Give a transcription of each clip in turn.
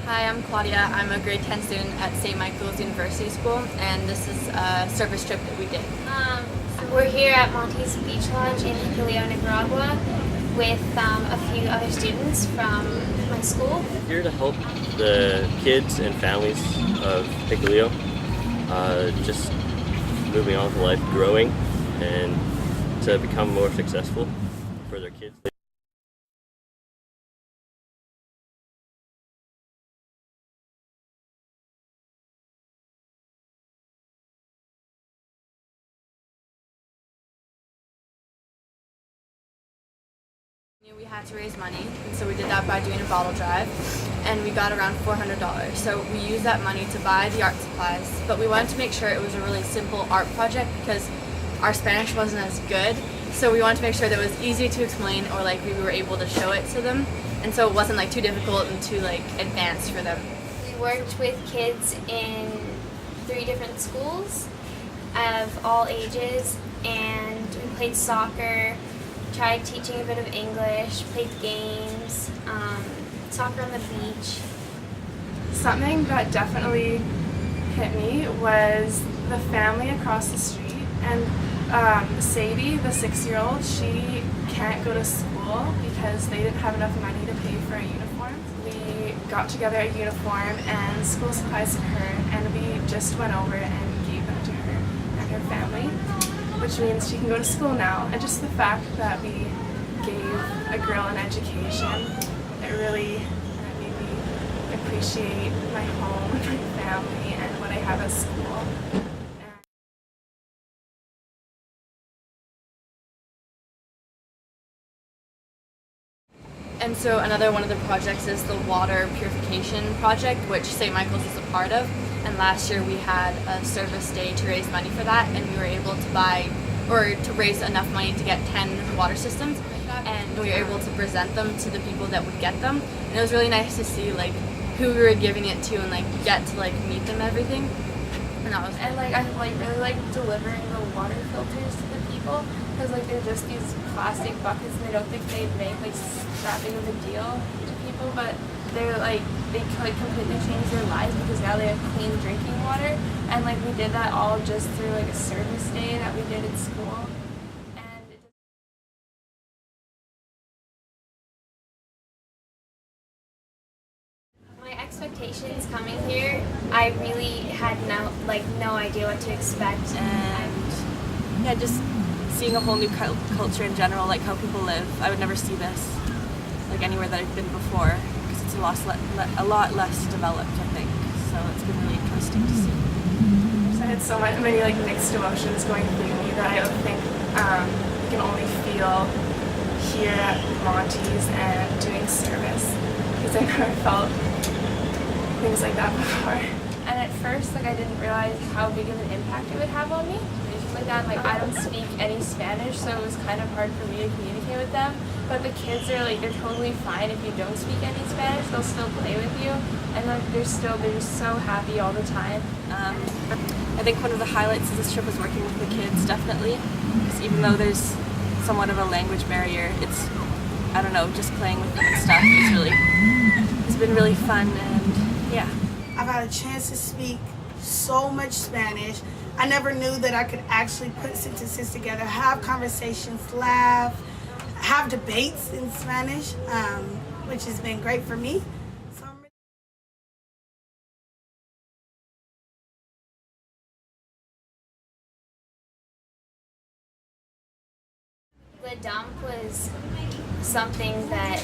Hi, I'm Claudia. I'm a grade 10 student at St. Michael's University School, and this is a service trip that we did. We're here at Monty's Beach Lodge in Jiquilillo, Nicaragua with a few other students from my school. Here to help the kids and families of Jiquilillo just moving on with life, growing, and to become more successful for their kids. We had to raise money, and so we did that by doing a bottle drive, and we got around $400. So we used that money to buy the art supplies, but we wanted to make sure it was a really simple art project because our Spanish wasn't as good, so we wanted to make sure that it was easy to explain, or like we were able to show it to them, and so it wasn't like too difficult and too like advanced for them. We worked with kids in 3 different schools of all ages, and we played soccer, tried teaching a bit of English, played games, soccer on the beach. Something that definitely hit me was the family across the street. And Sadie, the 6-year-old, she can't go to school because they didn't have enough money to pay for a uniform. We got together a uniform and school supplies for her, and we just went over and gave them to her and her family, which means she can go to school now. And just the fact that we gave a girl an education, it really made me appreciate my home, my family, and what I have at school. And so another one of the projects is the water purification project, which St. Michael's is a part of. And last year we had a service day to raise money for that, and we were able to buy, or to raise enough money to get 10 water systems, and we were able to present them to the people that would get them. And it was really nice to see like who we were giving it to and like get to like meet them and everything. And that was and like I really like delivering the water filters to the people, because like they're just these plastic buckets and I don't think they'd make like that big of a deal to people, but they're like they like completely changed their lives because now they have clean drinking water. And like we did that all just through like a service day that we did at school. My expectations coming here, I really had no idea what to expect. And yeah, just seeing a whole new culture in general, like how people live. I would never see this like anywhere that I've been before because it's a lot less developed, I think. So it's been really interesting to see. So I had so many like mixed emotions going through me that I don't think you can only feel here at Monty's and doing service, because I never felt things like that before. And at first, like I didn't realize how big of an impact it would have on me. Like that, like I don't speak any Spanish, so it was kind of hard for me to communicate with them. But the kids are like, they're totally fine if you don't speak any Spanish. They'll still play with you, and like they're just so happy all the time. I think one of the highlights of this trip was working with the kids, definitely, because even though there's somewhat of a language barrier, it's, I don't know, just playing with them and stuff it's been really fun. And yeah, I got a chance to speak so much Spanish. I never knew that I could actually put sentences together, have conversations, laugh, have debates in Spanish, which has been great for me. The dump was something that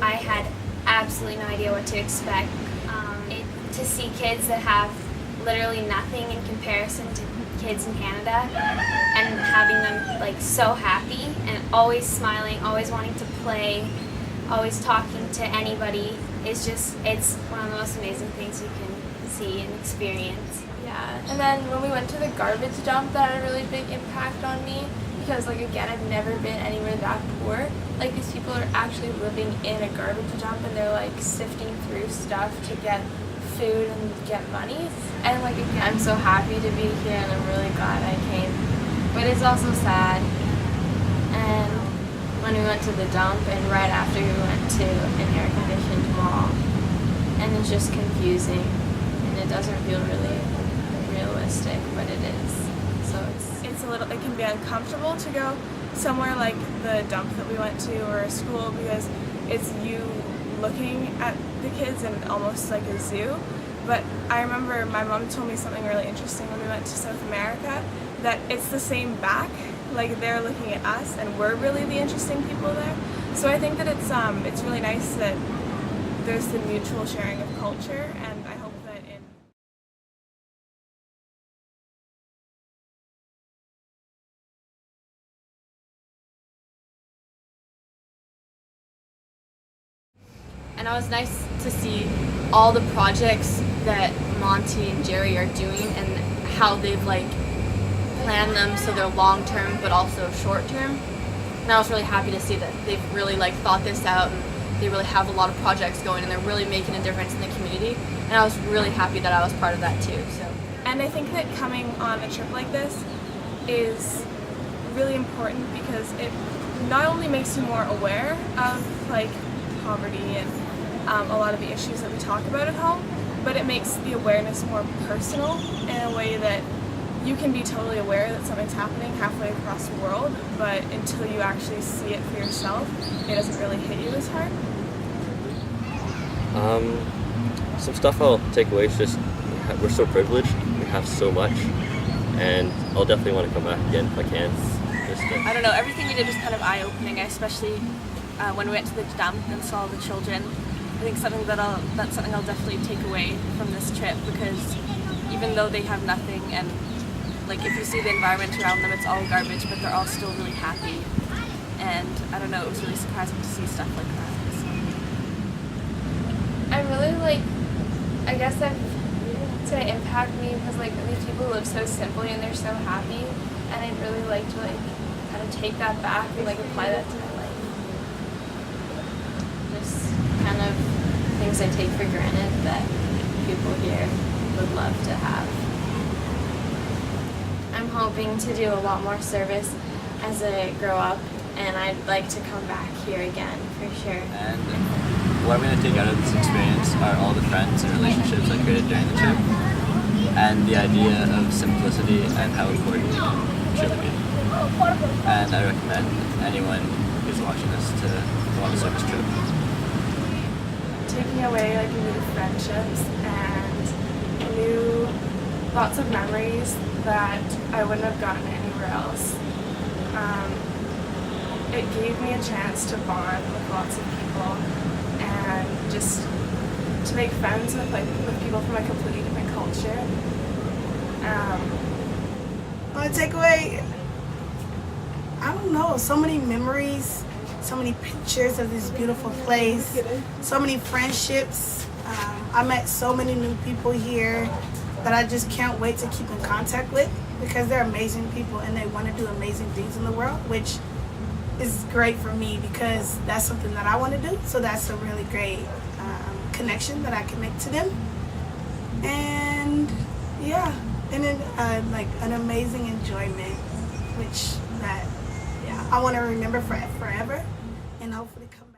I had absolutely no idea what to expect. To see kids that have literally nothing in comparison to kids in Canada, and having them like so happy and always smiling, always wanting to play, always talking to anybody, it's one of the most amazing things you can see and experience. Yeah, and then when we went to the garbage dump, that had a really big impact on me, because like again, I've never been anywhere that poor. Like these people are actually living in a garbage dump, and they're like sifting through stuff to get food and get money. And like again, I'm so happy to be here, and I'm really glad I came. But it's also sad. And when we went to the dump, and right after we went to an air-conditioned mall, and and it's just confusing, and it doesn't feel really realistic, but it is. So it can be uncomfortable to go somewhere like the dump that we went to or a school, because it's you looking at the kids and almost like a zoo. But I remember my mom told me something really interesting when we went to South America, that it's the same back, like they're looking at us and we're really the interesting people there. So I think that it's really nice that there's the mutual sharing of culture, and I hope that in And it was nice to see all the projects that Monty and Jerry are doing and how they've like planned them so they're long term but also short term. And I was really happy to see that they've really like thought this out, and they really have a lot of projects going, and they're really making a difference in the community. And I was really happy that I was part of that too. And I think that coming on a trip like this is really important, because it not only makes you more aware of like poverty and a lot of the issues that we talk about at home, but it makes the awareness more personal in a way that you can be totally aware that something's happening halfway across the world, but until you actually see it for yourself, it doesn't really hit you as hard. Some stuff I'll take away is just we're so privileged, we have so much, and I'll definitely want to come back again if I can. I don't know, everything we did was kind of eye-opening, especially when we went to the dump and saw the children. I think that's something I'll definitely take away from this trip, because even though they have nothing, and like if you see the environment around them, it's all garbage, but they're all still really happy. And I don't know, it was really surprising to see stuff like that. I really I guess that to impact me, because like these people live so simply and they're so happy, and I'd really like to kind of take that back and apply that to my life. Just kind of things I take for granted that people here would love to have. I'm hoping to do a lot more service as I grow up, and I'd like to come back here again for sure. And what I'm going to take out of this experience are all the friends and relationships I created during the trip, and the idea of simplicity and how important it can truly be. And I recommend anyone who's watching this to go on a service trip. Taking away new friendships and lots of memories that I wouldn't have gotten anywhere else. It gave me a chance to bond with lots of people and just to make friends with people from a completely different culture. I want to take away, I don't know, so many memories, so many pictures of this beautiful place, so many friendships. I met so many new people here that I just can't wait to keep in contact with, because they're amazing people and they want to do amazing things in the world, which is great for me because that's something that I want to do. So that's a really great connection that I can make to them. And yeah, and then an amazing enjoyment, which I want to remember forever, and hopefully come